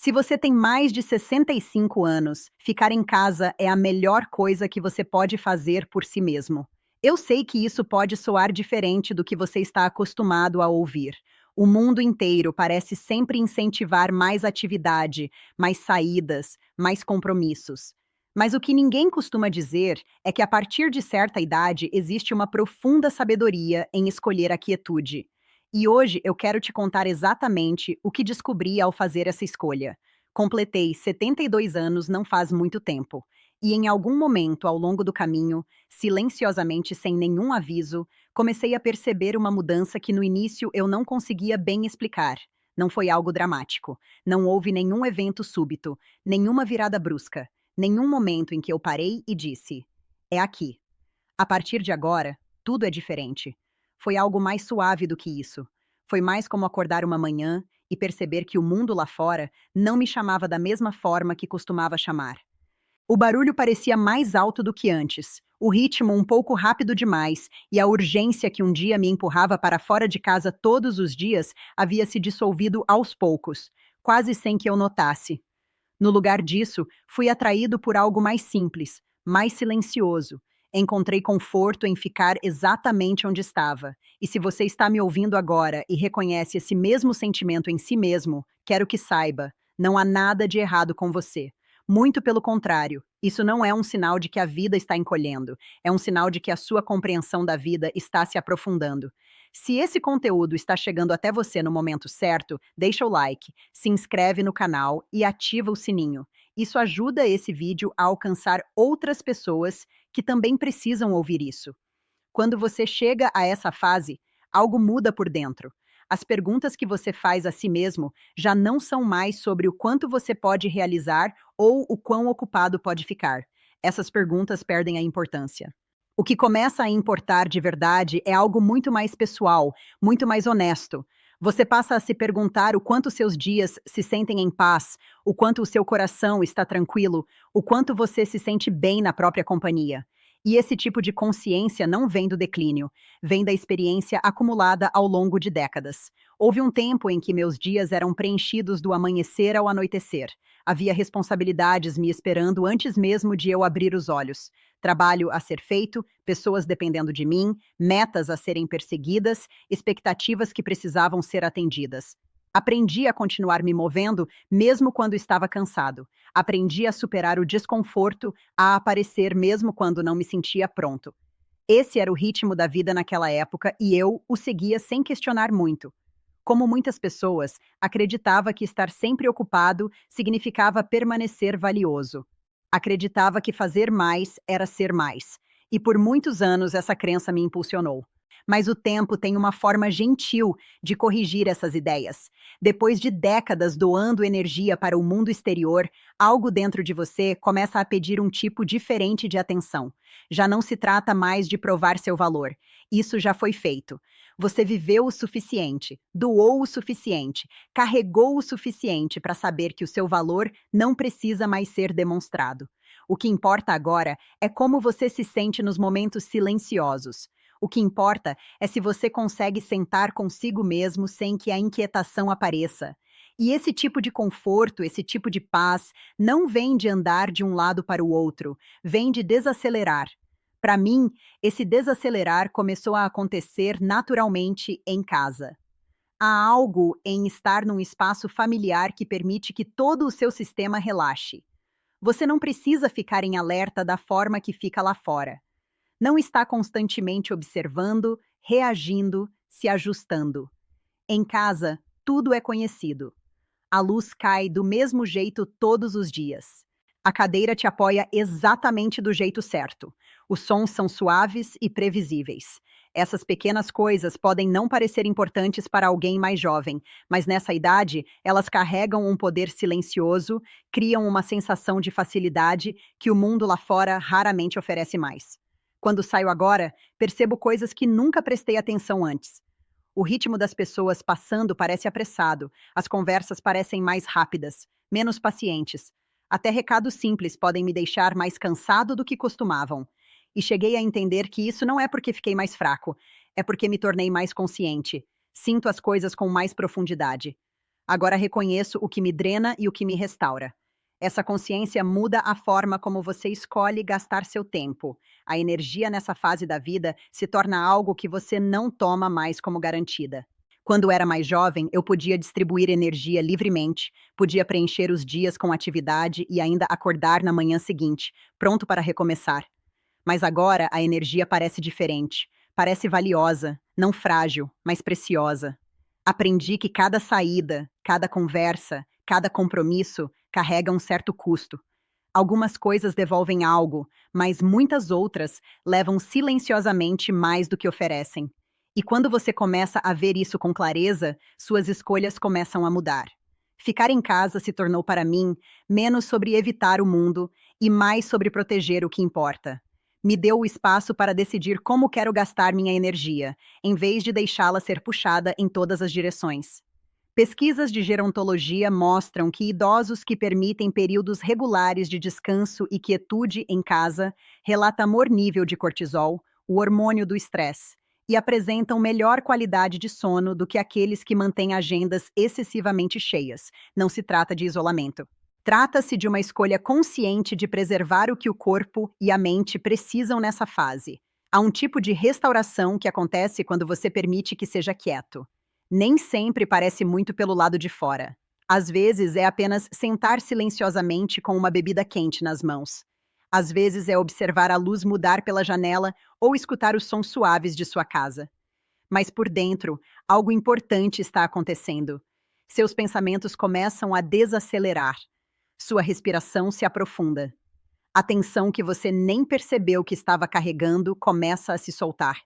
Se você tem mais de 65 anos, ficar em casa é a melhor coisa que você pode fazer por si mesmo. Eu sei que isso pode soar diferente do que você está acostumado a ouvir. O mundo inteiro parece sempre incentivar mais atividade, mais saídas, mais compromissos. Mas o que ninguém costuma dizer é que a partir de certa idade existe uma profunda sabedoria em escolher a quietude. E hoje eu quero te contar exatamente o que descobri ao fazer essa escolha. Completei 72 anos não faz muito tempo, e em algum momento ao longo do caminho, silenciosamente sem nenhum aviso, comecei a perceber uma mudança que no início eu não conseguia bem explicar. Não foi algo dramático, não houve nenhum evento súbito, nenhuma virada brusca, nenhum momento em que eu parei e disse: é aqui. A partir de agora, tudo é diferente. Foi algo mais suave do que isso. Foi mais como acordar uma manhã e perceber que o mundo lá fora não me chamava da mesma forma que costumava chamar. O barulho parecia mais alto do que antes, o ritmo um pouco rápido demais, e a urgência que um dia me empurrava para fora de casa todos os dias havia se dissolvido aos poucos, quase sem que eu notasse. No lugar disso, fui atraído por algo mais simples, mais silencioso. Encontrei conforto em ficar exatamente onde estava. E se você está me ouvindo agora e reconhece esse mesmo sentimento em si mesmo, quero que saiba, não há nada de errado com você. Muito pelo contrário, isso não é um sinal de que a vida está encolhendo, é um sinal de que a sua compreensão da vida está se aprofundando. Se esse conteúdo está chegando até você no momento certo, deixa o like, se inscreve no canal e ativa o sininho. Isso ajuda esse vídeo a alcançar outras pessoas que também precisam ouvir isso. Quando você chega a essa fase, algo muda por dentro. As perguntas que você faz a si mesmo já não são mais sobre o quanto você pode realizar ou o quão ocupado pode ficar. Essas perguntas perdem a importância. O que começa a importar de verdade é algo muito mais pessoal, muito mais honesto. Você passa a se perguntar o quanto seus dias se sentem em paz, o quanto o seu coração está tranquilo, o quanto você se sente bem na própria companhia. E esse tipo de consciência não vem do declínio, vem da experiência acumulada ao longo de décadas. Houve um tempo em que meus dias eram preenchidos do amanhecer ao anoitecer. Havia responsabilidades me esperando antes mesmo de eu abrir os olhos. Trabalho a ser feito, pessoas dependendo de mim, metas a serem perseguidas, expectativas que precisavam ser atendidas. Aprendi a continuar me movendo mesmo quando estava cansado. Aprendi a superar o desconforto, a aparecer mesmo quando não me sentia pronto. Esse era o ritmo da vida naquela época e eu o seguia sem questionar muito. Como muitas pessoas, acreditava que estar sempre ocupado significava permanecer valioso. Acreditava que fazer mais era ser mais. E por muitos anos essa crença me impulsionou. Mas o tempo tem uma forma gentil de corrigir essas ideias. Depois de décadas doando energia para o mundo exterior, algo dentro de você começa a pedir um tipo diferente de atenção. Já não se trata mais de provar seu valor. Isso já foi feito. Você viveu o suficiente, doou o suficiente, carregou o suficiente para saber que o seu valor não precisa mais ser demonstrado. O que importa agora é como você se sente nos momentos silenciosos. O que importa é se você consegue sentar consigo mesmo sem que a inquietação apareça. E esse tipo de conforto, esse tipo de paz, não vem de andar de um lado para o outro, vem de desacelerar. Para mim, esse desacelerar começou a acontecer naturalmente em casa. Há algo em estar num espaço familiar que permite que todo o seu sistema relaxe. Você não precisa ficar em alerta da forma que fica lá fora. Não está constantemente observando, reagindo, se ajustando. Em casa, tudo é conhecido. A luz cai do mesmo jeito todos os dias. A cadeira te apoia exatamente do jeito certo. Os sons são suaves e previsíveis. Essas pequenas coisas podem não parecer importantes para alguém mais jovem, mas nessa idade, elas carregam um poder silencioso, criam uma sensação de facilidade que o mundo lá fora raramente oferece mais. Quando saio agora, percebo coisas que nunca prestei atenção antes. O ritmo das pessoas passando parece apressado, as conversas parecem mais rápidas, menos pacientes. Até recados simples podem me deixar mais cansado do que costumavam. E cheguei a entender que isso não é porque fiquei mais fraco, é porque me tornei mais consciente. Sinto as coisas com mais profundidade. Agora reconheço o que me drena e o que me restaura. Essa consciência muda a forma como você escolhe gastar seu tempo. A energia nessa fase da vida se torna algo que você não toma mais como garantida. Quando era mais jovem, eu podia distribuir energia livremente, podia preencher os dias com atividade e ainda acordar na manhã seguinte, pronto para recomeçar. Mas agora a energia parece diferente. Parece valiosa, não frágil, mas preciosa. Aprendi que cada saída, cada conversa, cada compromisso carrega um certo custo. Algumas coisas devolvem algo, mas muitas outras levam silenciosamente mais do que oferecem. E quando você começa a ver isso com clareza, suas escolhas começam a mudar. Ficar em casa se tornou para mim menos sobre evitar o mundo e mais sobre proteger o que importa. Me deu o espaço para decidir como quero gastar minha energia, em vez de deixá-la ser puxada em todas as direções. Pesquisas de gerontologia mostram que idosos que permitem períodos regulares de descanso e quietude em casa relatam menor nível de cortisol, o hormônio do estresse, e apresentam melhor qualidade de sono do que aqueles que mantêm agendas excessivamente cheias. Não se trata de isolamento. Trata-se de uma escolha consciente de preservar o que o corpo e a mente precisam nessa fase. Há um tipo de restauração que acontece quando você permite que seja quieto. Nem sempre parece muito pelo lado de fora. Às vezes é apenas sentar silenciosamente com uma bebida quente nas mãos. Às vezes é observar a luz mudar pela janela ou escutar os sons suaves de sua casa. Mas por dentro, algo importante está acontecendo. Seus pensamentos começam a desacelerar. Sua respiração se aprofunda. A tensão que você nem percebeu que estava carregando começa a se soltar.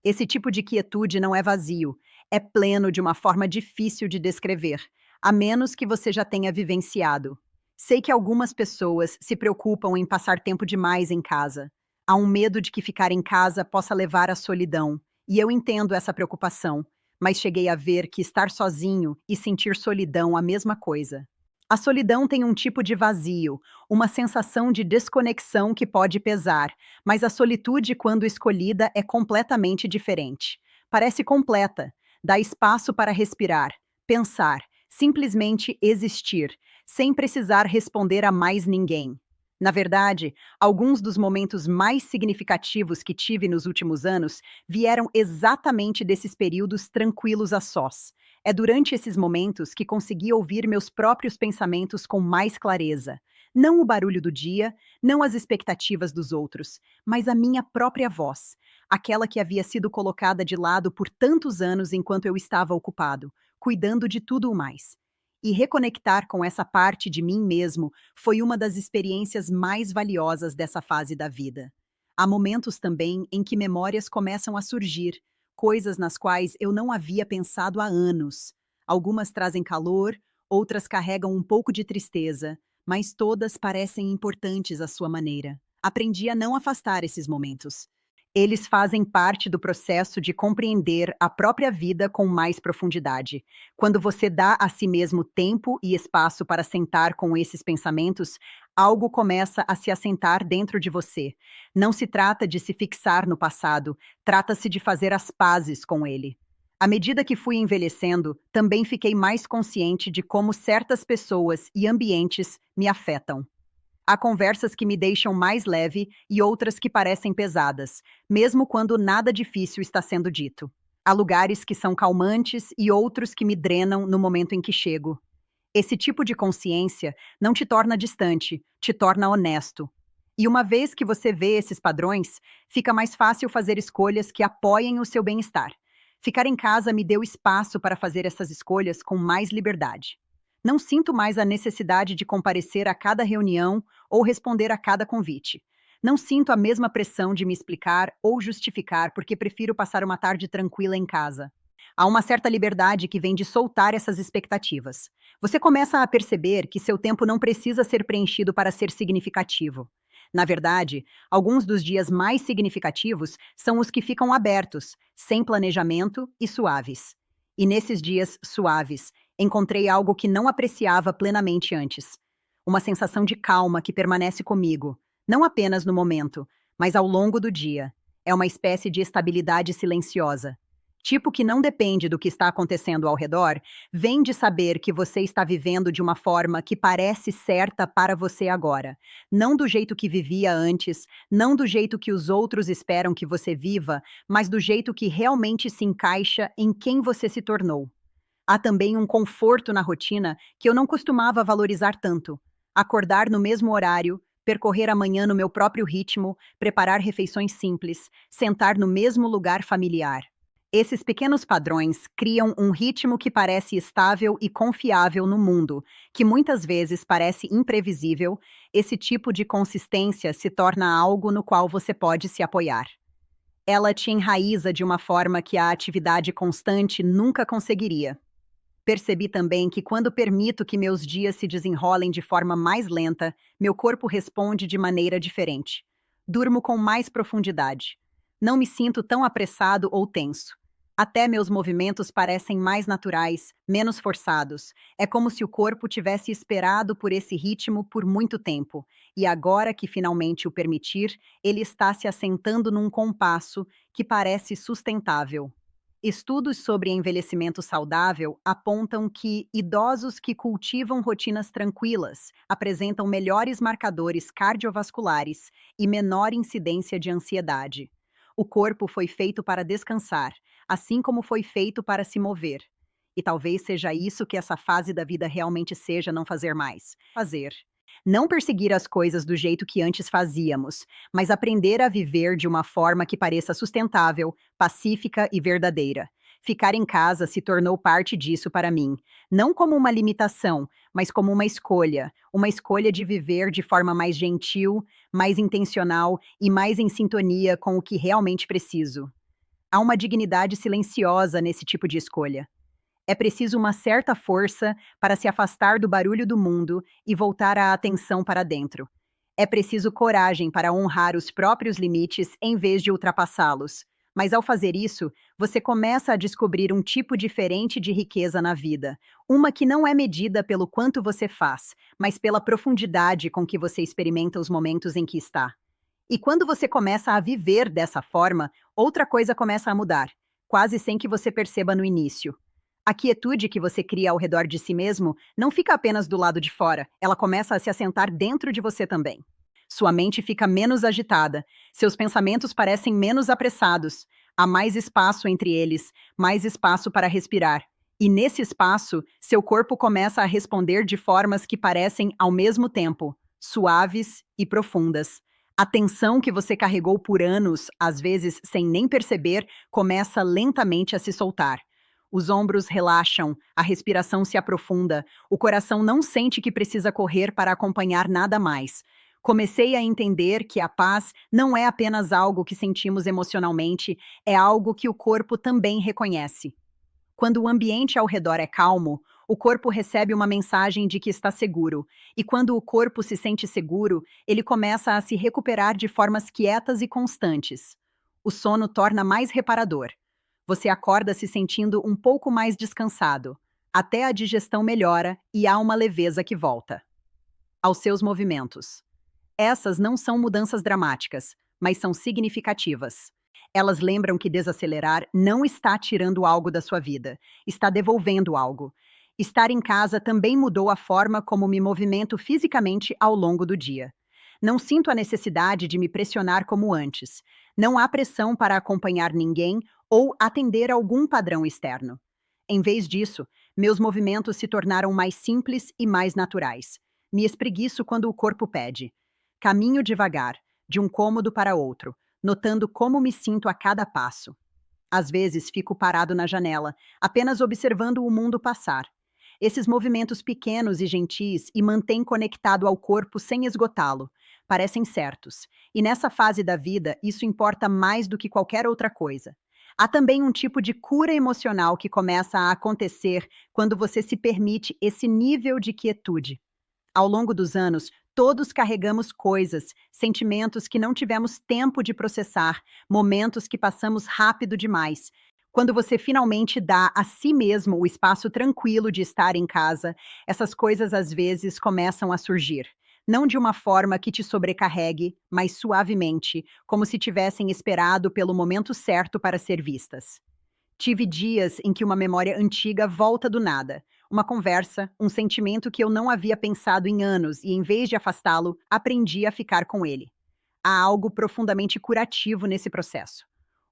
Esse tipo de quietude não é vazio, é pleno de uma forma difícil de descrever, a menos que você já tenha vivenciado. Sei que algumas pessoas se preocupam em passar tempo demais em casa. Há um medo de que ficar em casa possa levar à solidão, e eu entendo essa preocupação, mas cheguei a ver que estar sozinho e sentir solidão a mesma coisa. A solidão tem um tipo de vazio, uma sensação de desconexão que pode pesar, mas a solitude, quando escolhida, é completamente diferente. Parece completa, dá espaço para respirar, pensar, simplesmente existir, sem precisar responder a mais ninguém. Na verdade, alguns dos momentos mais significativos que tive nos últimos anos vieram exatamente desses períodos tranquilos a sós. É durante esses momentos que consegui ouvir meus próprios pensamentos com mais clareza. Não o barulho do dia, não as expectativas dos outros, mas a minha própria voz, aquela que havia sido colocada de lado por tantos anos enquanto eu estava ocupado, cuidando de tudo o mais. E reconectar com essa parte de mim mesmo foi uma das experiências mais valiosas dessa fase da vida. Há momentos também em que memórias começam a surgir, coisas nas quais eu não havia pensado há anos. Algumas trazem calor, outras carregam um pouco de tristeza, mas todas parecem importantes à sua maneira. Aprendi a não afastar esses momentos. Eles fazem parte do processo de compreender a própria vida com mais profundidade. Quando você dá a si mesmo tempo e espaço para sentar com esses pensamentos, algo começa a se assentar dentro de você. Não se trata de se fixar no passado, trata-se de fazer as pazes com ele. À medida que fui envelhecendo, também fiquei mais consciente de como certas pessoas e ambientes me afetam. Há conversas que me deixam mais leve e outras que parecem pesadas, mesmo quando nada difícil está sendo dito. Há lugares que são calmantes e outros que me drenam no momento em que chego. Esse tipo de consciência não te torna distante, te torna honesto. E uma vez que você vê esses padrões, fica mais fácil fazer escolhas que apoiem o seu bem-estar. Ficar em casa me deu espaço para fazer essas escolhas com mais liberdade. Não sinto mais a necessidade de comparecer a cada reunião ou responder a cada convite. Não sinto a mesma pressão de me explicar ou justificar porque prefiro passar uma tarde tranquila em casa. Há uma certa liberdade que vem de soltar essas expectativas. Você começa a perceber que seu tempo não precisa ser preenchido para ser significativo. Na verdade, alguns dos dias mais significativos são os que ficam abertos, sem planejamento e suaves. E nesses dias suaves, encontrei algo que não apreciava plenamente antes. Uma sensação de calma que permanece comigo, não apenas no momento, mas ao longo do dia. É uma espécie de estabilidade silenciosa. Tipo que não depende do que está acontecendo ao redor, vem de saber que você está vivendo de uma forma que parece certa para você agora. Não do jeito que vivia antes, não do jeito que os outros esperam que você viva, mas do jeito que realmente se encaixa em quem você se tornou. Há também um conforto na rotina que eu não costumava valorizar tanto. Acordar no mesmo horário, percorrer a manhã no meu próprio ritmo, preparar refeições simples, sentar no mesmo lugar familiar. Esses pequenos padrões criam um ritmo que parece estável e confiável no mundo, que muitas vezes parece imprevisível. Esse tipo de consistência se torna algo no qual você pode se apoiar. Ela te enraiza de uma forma que a atividade constante nunca conseguiria. Percebi também que quando permito que meus dias se desenrolem de forma mais lenta, meu corpo responde de maneira diferente. Durmo com mais profundidade. Não me sinto tão apressado ou tenso. Até meus movimentos parecem mais naturais, menos forçados. É como se o corpo tivesse esperado por esse ritmo por muito tempo. E agora que finalmente o permitir, ele está se assentando num compasso que parece sustentável. Estudos sobre envelhecimento saudável apontam que idosos que cultivam rotinas tranquilas apresentam melhores marcadores cardiovasculares e menor incidência de ansiedade. O corpo foi feito para descansar, assim como foi feito para se mover. E talvez seja isso que essa fase da vida realmente seja: não fazer mais. Fazer. Não perseguir as coisas do jeito que antes fazíamos, mas aprender a viver de uma forma que pareça sustentável, pacífica e verdadeira. Ficar em casa se tornou parte disso para mim, não como uma limitação, mas como uma escolha de viver de forma mais gentil, mais intencional e mais em sintonia com o que realmente preciso. Há uma dignidade silenciosa nesse tipo de escolha. É preciso uma certa força para se afastar do barulho do mundo e voltar a atenção para dentro. É preciso coragem para honrar os próprios limites em vez de ultrapassá-los. Mas ao fazer isso, você começa a descobrir um tipo diferente de riqueza na vida. Uma que não é medida pelo quanto você faz, mas pela profundidade com que você experimenta os momentos em que está. E quando você começa a viver dessa forma, outra coisa começa a mudar, quase sem que você perceba no início. A quietude que você cria ao redor de si mesmo não fica apenas do lado de fora, ela começa a se assentar dentro de você também. Sua mente fica menos agitada, seus pensamentos parecem menos apressados, há mais espaço entre eles, mais espaço para respirar. E nesse espaço, seu corpo começa a responder de formas que parecem, ao mesmo tempo, suaves e profundas. A tensão que você carregou por anos, às vezes sem nem perceber, começa lentamente a se soltar. Os ombros relaxam, a respiração se aprofunda, o coração não sente que precisa correr para acompanhar nada mais. Comecei a entender que a paz não é apenas algo que sentimos emocionalmente, é algo que o corpo também reconhece. Quando o ambiente ao redor é calmo, o corpo recebe uma mensagem de que está seguro, e quando o corpo se sente seguro, ele começa a se recuperar de formas quietas e constantes. O sono torna mais reparador. Você acorda se sentindo um pouco mais descansado. Até a digestão melhora e há uma leveza que volta. Aos seus movimentos. Essas não são mudanças dramáticas, mas são significativas. Elas lembram que desacelerar não está tirando algo da sua vida, está devolvendo algo. Estar em casa também mudou a forma como me movimento fisicamente ao longo do dia. Não sinto a necessidade de me pressionar como antes. Não há pressão para acompanhar ninguém ou atender algum padrão externo. Em vez disso, meus movimentos se tornaram mais simples e mais naturais. Me espreguiço quando o corpo pede. Caminho devagar, de um cômodo para outro, notando como me sinto a cada passo. Às vezes fico parado na janela, apenas observando o mundo passar. Esses movimentos pequenos e gentis e mantêm conectado ao corpo sem esgotá-lo. Parecem certos. E nessa fase da vida, isso importa mais do que qualquer outra coisa. Há também um tipo de cura emocional que começa a acontecer quando você se permite esse nível de quietude. Ao longo dos anos, todos carregamos coisas, sentimentos que não tivemos tempo de processar, momentos que passamos rápido demais. Quando você finalmente dá a si mesmo o espaço tranquilo de estar em casa, essas coisas às vezes começam a surgir. Não de uma forma que te sobrecarregue, mas suavemente, como se tivessem esperado pelo momento certo para ser vistas. Tive dias em que uma memória antiga volta do nada. Uma conversa, um sentimento que eu não havia pensado em anos e, em vez de afastá-lo, aprendi a ficar com ele. Há algo profundamente curativo nesse processo.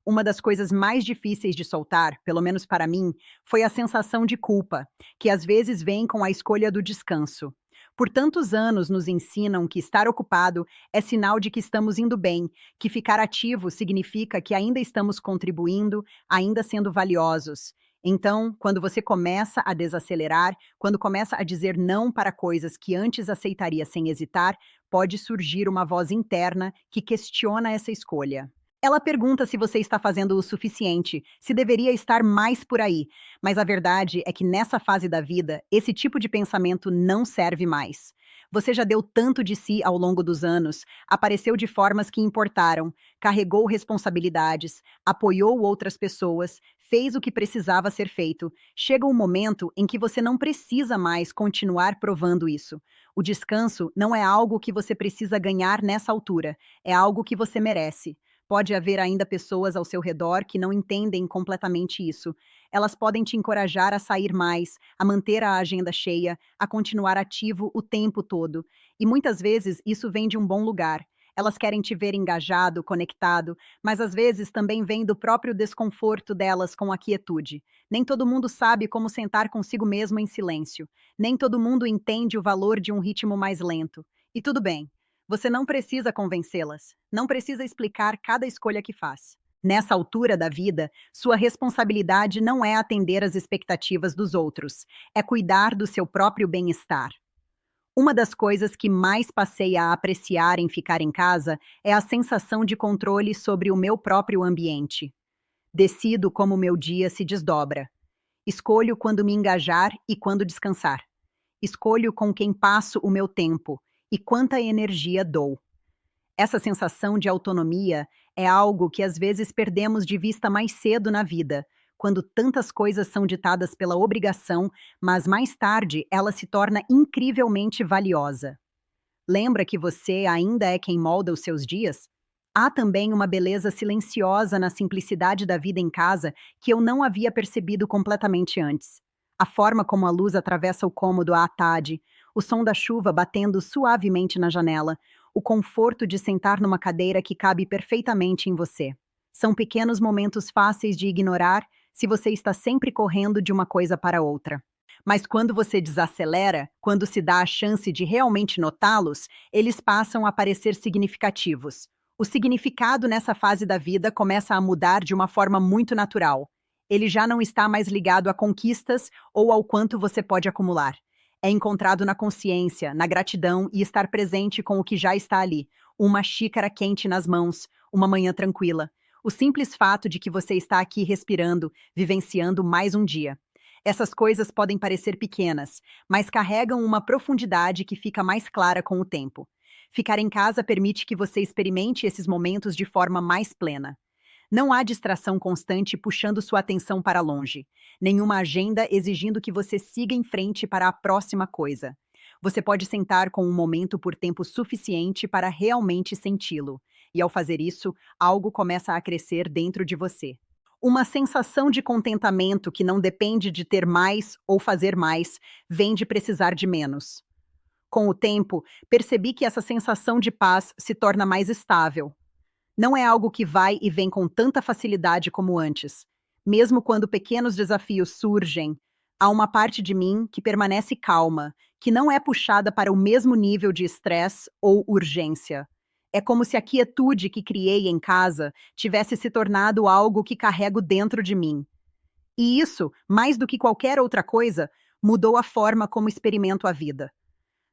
Uma das coisas mais difíceis de soltar, pelo menos para mim, foi a sensação de culpa, que às vezes vem com a escolha do descanso. Por tantos anos nos ensinam que estar ocupado é sinal de que estamos indo bem, que ficar ativo significa que ainda estamos contribuindo, ainda sendo valiosos. Então, quando você começa a desacelerar, quando começa a dizer não para coisas que antes aceitaria sem hesitar, pode surgir uma voz interna que questiona essa escolha. Ela pergunta se você está fazendo o suficiente, se deveria estar mais por aí, mas a verdade é que nessa fase da vida, esse tipo de pensamento não serve mais. Você já deu tanto de si ao longo dos anos, apareceu de formas que importaram, carregou responsabilidades, apoiou outras pessoas, fez o que precisava ser feito. Chega um momento em que você não precisa mais continuar provando isso. O descanso não é algo que você precisa ganhar nessa altura, é algo que você merece. Pode haver ainda pessoas ao seu redor que não entendem completamente isso. Elas podem te encorajar a sair mais, a manter a agenda cheia, a continuar ativo o tempo todo. E muitas vezes isso vem de um bom lugar. Elas querem te ver engajado, conectado, mas às vezes também vem do próprio desconforto delas com a quietude. Nem todo mundo sabe como sentar consigo mesmo em silêncio. Nem todo mundo entende o valor de um ritmo mais lento. E tudo bem. Você não precisa convencê-las, não precisa explicar cada escolha que faz. Nessa altura da vida, sua responsabilidade não é atender às expectativas dos outros, é cuidar do seu próprio bem-estar. Uma das coisas que mais passei a apreciar em ficar em casa é a sensação de controle sobre o meu próprio ambiente. Decido como o meu dia se desdobra. Escolho quando me engajar e quando descansar. Escolho com quem passo o meu tempo e quanta energia dou. Essa sensação de autonomia é algo que às vezes perdemos de vista mais cedo na vida, quando tantas coisas são ditadas pela obrigação, mas mais tarde ela se torna incrivelmente valiosa. Lembra que você ainda é quem molda os seus dias? Há também uma beleza silenciosa na simplicidade da vida em casa que eu não havia percebido completamente antes. A forma como a luz atravessa o cômodo à tarde, o som da chuva batendo suavemente na janela, o conforto de sentar numa cadeira que cabe perfeitamente em você. São pequenos momentos fáceis de ignorar se você está sempre correndo de uma coisa para outra. Mas quando você desacelera, quando se dá a chance de realmente notá-los, eles passam a parecer significativos. O significado nessa fase da vida começa a mudar de uma forma muito natural. Ele já não está mais ligado a conquistas ou ao quanto você pode acumular. É encontrado na consciência, na gratidão e estar presente com o que já está ali. Uma xícara quente nas mãos, uma manhã tranquila. O simples fato de que você está aqui respirando, vivenciando mais um dia. Essas coisas podem parecer pequenas, mas carregam uma profundidade que fica mais clara com o tempo. Ficar em casa permite que você experimente esses momentos de forma mais plena. Não há distração constante puxando sua atenção para longe. Nenhuma agenda exigindo que você siga em frente para a próxima coisa. Você pode sentar com um momento por tempo suficiente para realmente senti-lo. E ao fazer isso, algo começa a crescer dentro de você. Uma sensação de contentamento que não depende de ter mais ou fazer mais, vem de precisar de menos. Com o tempo, percebi que essa sensação de paz se torna mais estável. Não é algo que vai e vem com tanta facilidade como antes. Mesmo quando pequenos desafios surgem, há uma parte de mim que permanece calma, que não é puxada para o mesmo nível de estresse ou urgência. É como se a quietude que criei em casa tivesse se tornado algo que carrego dentro de mim. E isso, mais do que qualquer outra coisa, mudou a forma como experimento a vida.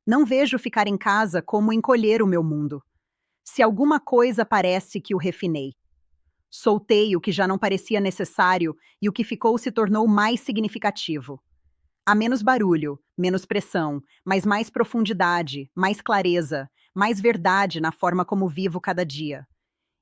Não vejo ficar em casa como encolher o meu mundo. Se alguma coisa parece que o refinei. Soltei o que já não parecia necessário e o que ficou se tornou mais significativo. Há menos barulho, menos pressão, mas mais profundidade, mais clareza, mais verdade na forma como vivo cada dia.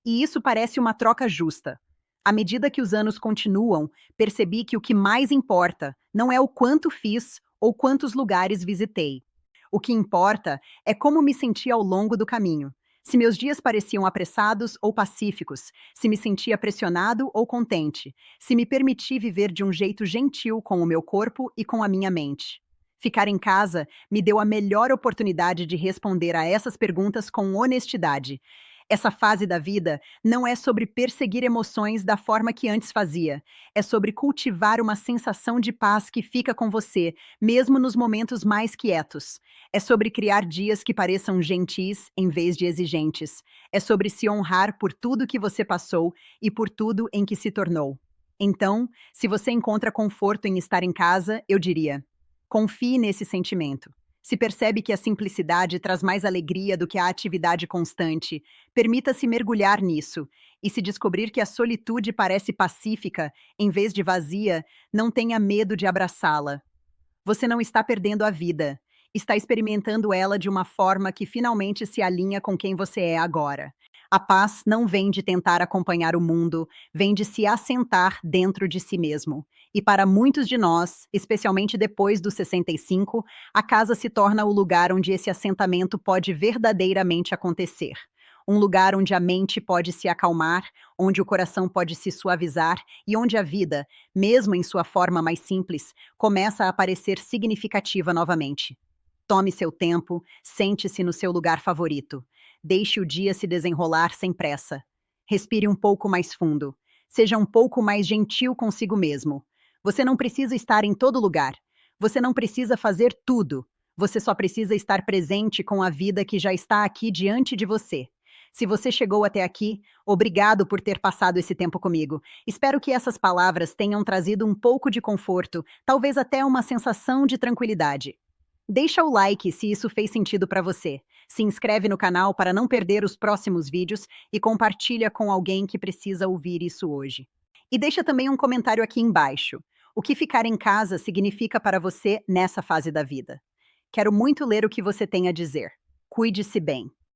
E isso parece uma troca justa. À medida que os anos continuam, percebi que o que mais importa não é o quanto fiz ou quantos lugares visitei. O que importa é como me senti ao longo do caminho. Se meus dias pareciam apressados ou pacíficos, se me sentia pressionado ou contente, se me permiti viver de um jeito gentil com o meu corpo e com a minha mente. Ficar em casa me deu a melhor oportunidade de responder a essas perguntas com honestidade. Essa fase da vida não é sobre perseguir emoções da forma que antes fazia. É sobre cultivar uma sensação de paz que fica com você, mesmo nos momentos mais quietos. É sobre criar dias que pareçam gentis em vez de exigentes. É sobre se honrar por tudo que você passou e por tudo em que se tornou. Então, se você encontra conforto em estar em casa, eu diria: confie nesse sentimento. Se percebe que a simplicidade traz mais alegria do que a atividade constante, permita-se mergulhar nisso. E se descobrir que a solitude parece pacífica, em vez de vazia, não tenha medo de abraçá-la. Você não está perdendo a vida. Está experimentando ela de uma forma que finalmente se alinha com quem você é agora. A paz não vem de tentar acompanhar o mundo, vem de se assentar dentro de si mesmo. E para muitos de nós, especialmente depois dos 65, a casa se torna o lugar onde esse assentamento pode verdadeiramente acontecer. Um lugar onde a mente pode se acalmar, onde o coração pode se suavizar e onde a vida, mesmo em sua forma mais simples, começa a parecer significativa novamente. Tome seu tempo, sente-se no seu lugar favorito. Deixe o dia se desenrolar sem pressa. Respire um pouco mais fundo. Seja um pouco mais gentil consigo mesmo. Você não precisa estar em todo lugar. Você não precisa fazer tudo. Você só precisa estar presente com a vida que já está aqui diante de você. Se você chegou até aqui, obrigado por ter passado esse tempo comigo. Espero que essas palavras tenham trazido um pouco de conforto, talvez até uma sensação de tranquilidade. Deixa o like se isso fez sentido para você. Se inscreve no canal para não perder os próximos vídeos e compartilha com alguém que precisa ouvir isso hoje. E deixa também um comentário aqui embaixo. O que ficar em casa significa para você nessa fase da vida? Quero muito ler o que você tem a dizer. Cuide-se bem.